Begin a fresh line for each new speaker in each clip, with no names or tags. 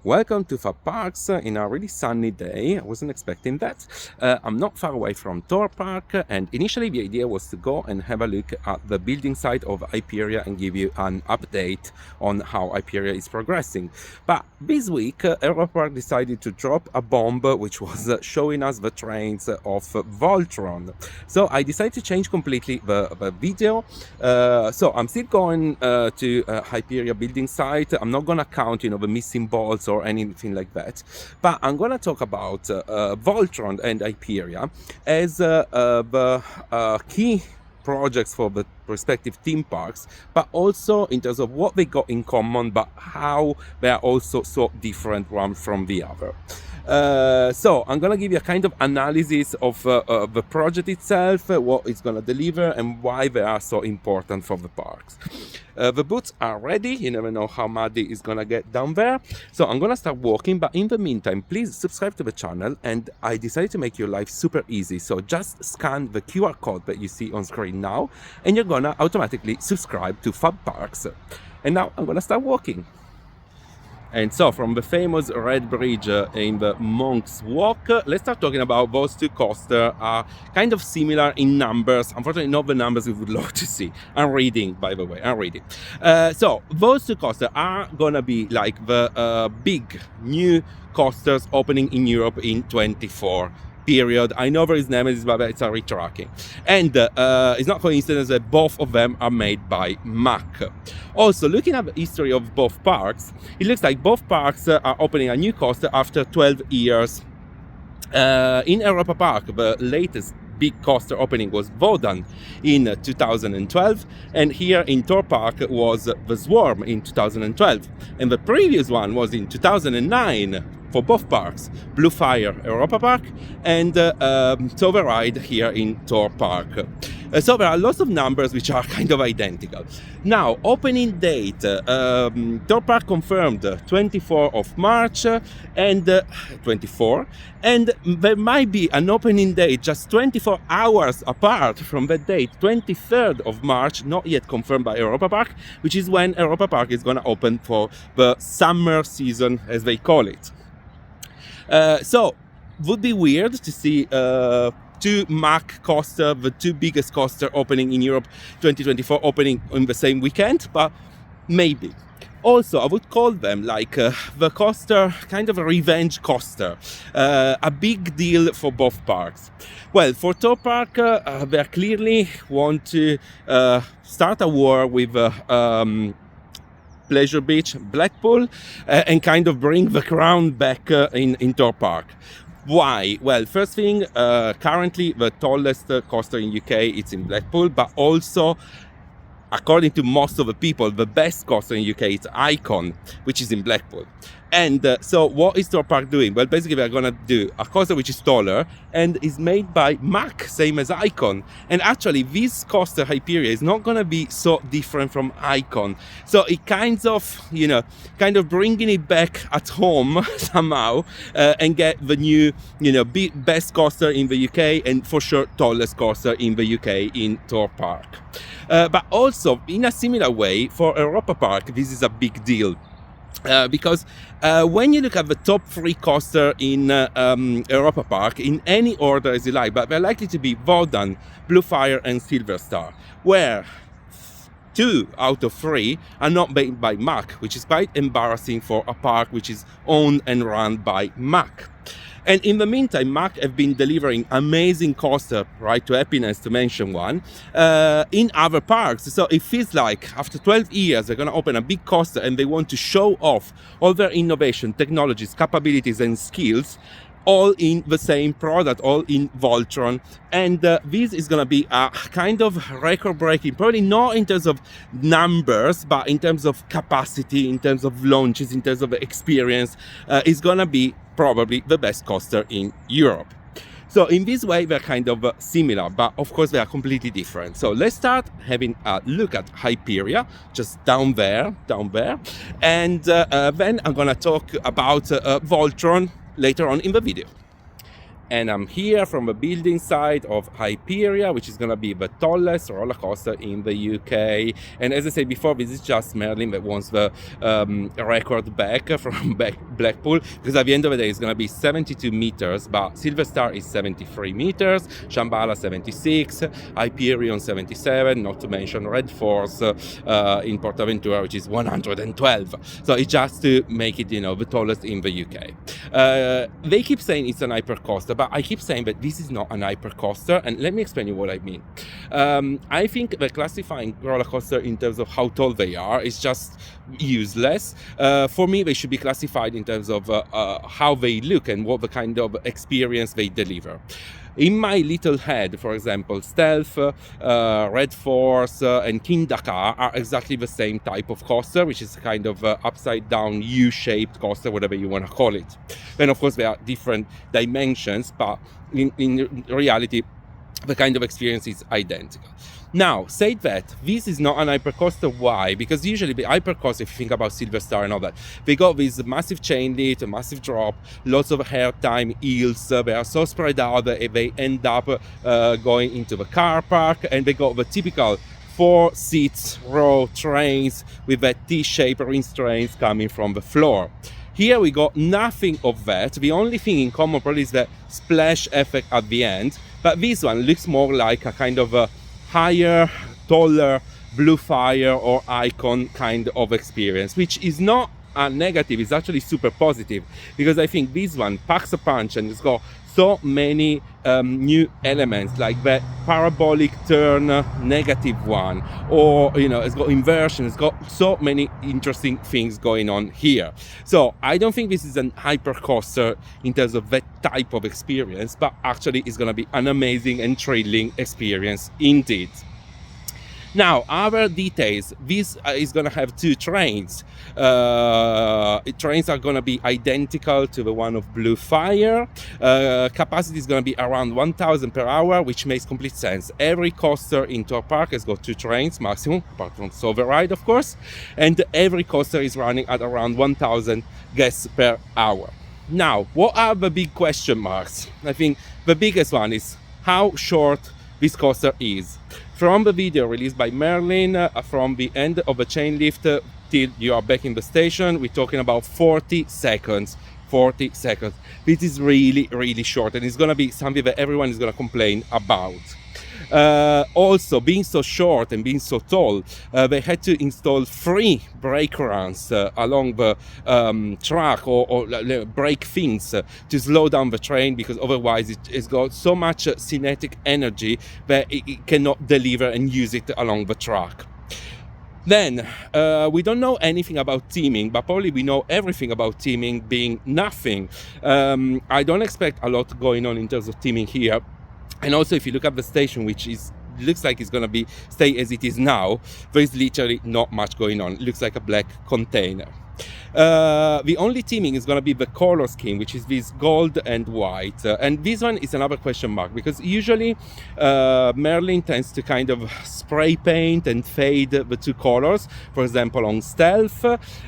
Welcome to Fab Parks in a really sunny day. I wasn't expecting that. I'm not far away from Thor Park, and initially the idea was to go and have a look at the building site of Hyperia and give you an update on how Hyperia is progressing. But this week, Europa Park decided to drop a bomb which was showing us the trains of Voltron. So I decided to change completely the video. So I'm still going to Hyperia building site. I'm not gonna count, the missing balls or anything like that, but I'm gonna talk about Voltron and Hyperia as the key projects for the respective theme parks, but also in terms of what they got in common, but how they are also so different one from the other. So I'm gonna give you a kind of analysis of the project itself, what it's gonna deliver, and why they are so important for the parks. The boots are ready. You never know how muddy it's gonna get down there. So I'm gonna start walking, but in the meantime, please subscribe to the channel. And I decided to make your life super easy. So just scan the QR code that you see on screen now, and you're gonna automatically subscribe to Fab Parks. And now I'm gonna start walking. And so from the famous Red Bridge in the Monk's Walk, let's start talking about those two coasters are kind of similar in numbers. Unfortunately, not the numbers we would love to see. I'm reading, by the way, I'm reading. So those two coasters are gonna be like the big new coasters opening in Europe in 24. Period. I know there is Nemesis, but it's a retracking. And it's not coincidence that both of them are made by Mack. Also, looking at the history of both parks, it looks like both parks are opening a new coaster after 12 years. In Europa Park, the latest big coaster opening was Wodan in 2012, and here in Thor Park was the Swarm in 2012, and the previous one was in 2009 for both parks, Blue Fire Europa Park and Tover Ride here in Thor Park. So there are lots of numbers which are kind of identical. Now, opening date, Thor Park confirmed 24 of March and 24, and there might be an opening date just 24 hours apart from that date, 23rd of March, not yet confirmed by Europa Park, which is when Europa Park is going to open for the summer season, as they call it. So, would be weird to see two Mack coaster, the two biggest coaster opening in Europe 2024, opening on the same weekend, but maybe. Also, I would call them like the coaster, kind of a revenge coaster, a big deal for both parks. Well, for Thor Park, they clearly want to start a war with Pleasure Beach, Blackpool, and kind of bring the crown back in Thor Park. Why? Well, first thing, currently the tallest coaster in UK it's in Blackpool, but also, according to most of the people, the best coaster in UK is Icon, which is in Blackpool. And so what is Thor Park doing? Well, basically they're gonna do a coaster which is taller and is made by Mack, same as Icon. And actually this coaster, Hyperia, is not gonna be so different from Icon. So it kind of bringing it back at home somehow and get the new, best coaster in the UK and for sure tallest coaster in the UK in Thor Park. But also in a similar way for Europa Park, this is a big deal. Because when you look at the top three coaster in Europa Park, in any order as you like, but they're likely to be Wodan, Blue Fire and Silver Star, where 2 out of 3 are not made by Mack, which is quite embarrassing for a park which is owned and run by Mack. And in the meantime, Mack have been delivering amazing coaster, Ride to Happiness to mention one, in other parks. So it feels like after 12 years, they're going to open a big coaster and they want to show off all their innovation, technologies, capabilities and skills, all in the same product, all in Voltron. And this is going to be a kind of record-breaking, probably not in terms of numbers, but in terms of capacity, in terms of launches, in terms of experience. It's going to be probably the best coaster in Europe. So in this way, they're kind of similar, but of course they are completely different. So let's start having a look at Hyperia, just down there. And then I'm going to talk about Voltron later on in the video. And I'm here from the building side of Hyperia, which is going to be the tallest roller coaster in the UK. And as I said before, this is just Merlin that wants the record back from Blackpool, because at the end of the day, it's going to be 72 meters, but Silver Star is 73 meters, Shambhala 76, Hyperion 77, not to mention Red Force in Portaventura, which is 112. So it's just to make it, the tallest in the UK. They keep saying it's an hypercoaster, but I keep saying that this is not an hypercoaster, and let me explain you what I mean. I think that classifying roller coaster in terms of how tall they are is just useless. For me, they should be classified in terms of how they look and what the kind of experience they deliver. In my little head, for example, Stealth, Red Force, and King Dakar are exactly the same type of coaster, which is kind of upside down U-shaped coaster, whatever you want to call it. Then, of course, there are different dimensions, but in reality, the kind of experience is identical. Now, say that this is not an hypercoaster. Why? Because usually the hypercoaster, if you think about Silver Star and all that, they got this massive chain lift, a massive drop, lots of airtime hills. They are so spread out that they end up going into the car park, and they got the typical 4 seats row trains with that T-shaped restraints coming from the floor. Here we got nothing of that. The only thing in common probably is the splash effect at the end, but this one looks more like a kind of a higher, taller Blue Fire or Icon kind of experience, which is not a negative, it's actually super positive, because I think this one packs a punch and it's got so many new elements, like the parabolic turn negative one, or it's got inversion, it's got so many interesting things going on here. So I don't think this is an hypercoaster in terms of that type of experience, but actually it's going to be an amazing and thrilling experience indeed. Now, other details. This is going to have 2 trains. Trains are going to be identical to the one of Blue Fire. Capacity is going to be around 1,000 per hour, which makes complete sense. Every coaster in Thor Park has got 2 trains maximum, apart from Silver Ride, of course. And every coaster is running at around 1,000 guests per hour. Now, what are the big question marks? I think the biggest one is how short this coaster is. From the video released by Merlin, from the end of the chain lift till you are back in the station, we're talking about 40 seconds. 40 seconds. This is really, really short, and it's going to be something that everyone is going to complain about. Also, being so short and being so tall, they had to install 3 brake runs along the track, or brake things to slow down the train, because otherwise it's got so much kinetic energy that it cannot deliver and use it along the track. Then, we don't know anything about teaming, but probably we know everything about teaming being nothing. I don't expect a lot going on in terms of teaming here. And also, if you look at the station, which looks like it's going to stay as it is now, there is literally not much going on. It looks like a black container. The only teaming is going to be the color scheme, which is this gold and white. And this one is another question mark, because usually Merlin tends to kind of spray paint and fade the 2 colors, for example on Stealth,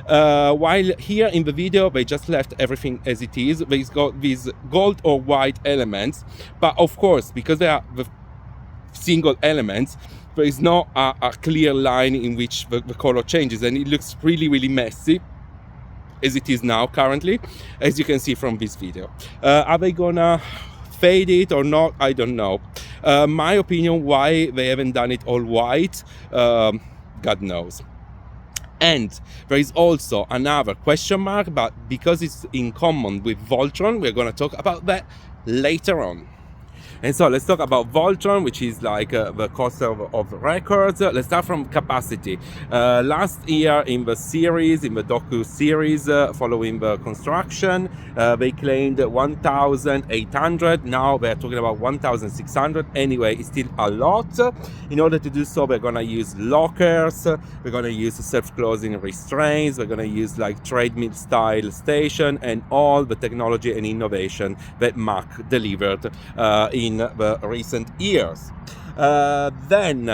while here in the video they just left everything as it is. They've got these gold or white elements, but of course, because they are the single elements, there is not a clear line in which the color changes, and it looks really, really messy as it is now currently, as you can see from this video. Are they gonna fade it or not? I don't know. My opinion, why they haven't done it all white, God knows. And there is also another question mark, but because it's in common with Voltron, we're gonna talk about that later on. And so let's talk about Voltron, which is like the coaster of records. Let's start from capacity. Last year in the series, in the docu series following the construction, they claimed 1,800. Now they're talking about 1,600. Anyway, it's still a lot. In order to do so, we're gonna use lockers, we're gonna use self-closing restraints, we're gonna use like treadmill style station, and all the technology and innovation that Mack delivered in the recent years. Then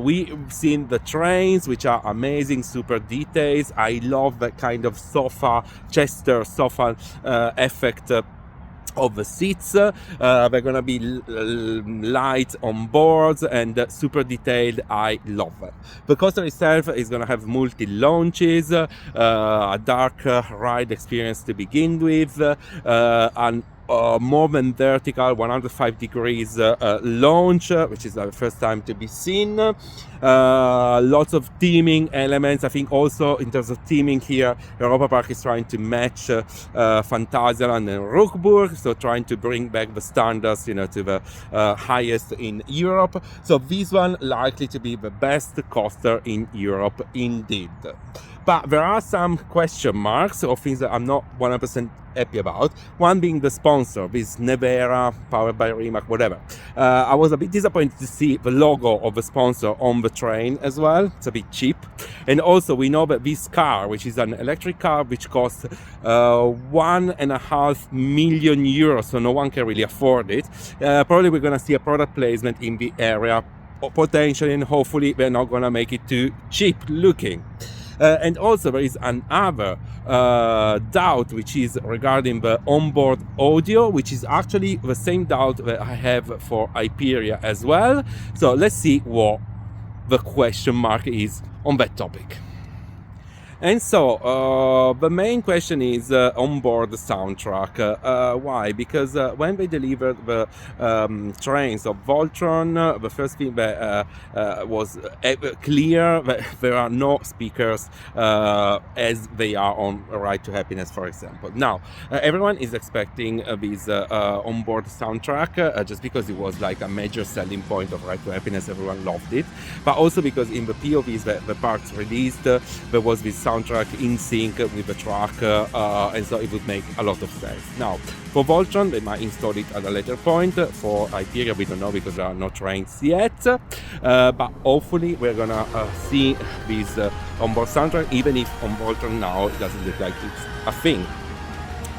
we've seen the trains, which are amazing, super details. I love that kind of sofa, Chester sofa effect of the seats. They're gonna be light on boards and super detailed. I love it. The coaster itself is gonna have multi launches, a dark ride experience to begin with, and more than vertical 105 degrees launch, which is the first time to be seen. Lots of theming elements. I think also in terms of theming here, Europa Park is trying to match Phantasialand and Rookburg, so trying to bring back the standards, to the highest in Europe. So this one likely to be the best coaster in Europe indeed. But there are some question marks or things that I'm not 100% happy about. One being the sponsor, this Nevera, powered by Rimac, whatever. I was a bit disappointed to see the logo of the sponsor on the train as well. It's a bit cheap. And also we know that this car, which is an electric car, which costs €1.5 million, so no one can really afford it. Probably we're gonna see a product placement in the area, potentially, and hopefully they're not gonna make it too cheap looking. And also there is another doubt, which is regarding the onboard audio, which is actually the same doubt that I have for Hyperia as well. So let's see what the question mark is on that topic. And so the main question is onboard soundtrack. Why? Because when they delivered the trains of Voltron, the first thing that was clear that there are no speakers as they are on Ride to Happiness, for example. Now, everyone is expecting this onboard soundtrack just because it was like a major selling point of Ride to Happiness. Everyone loved it, but also because in the POVs that the parks released, there was this soundtrack in sync with the track, and so it would make a lot of sense. Now, for Voltron, they might install it at a later point. For Hyperia, we don't know because there are no trains yet, but hopefully we're gonna see this onboard soundtrack, even if on Voltron now it doesn't look like it's a thing.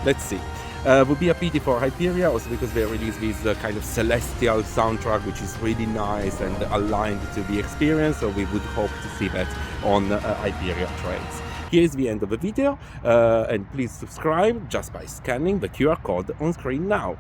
Let's see. Would be a pity for Hyperia, also because they released this kind of celestial soundtrack, which is really nice and aligned to the experience, so we would hope to see that on Hyperia trains. Here's the end of the video, and please subscribe just by scanning the QR code on screen now.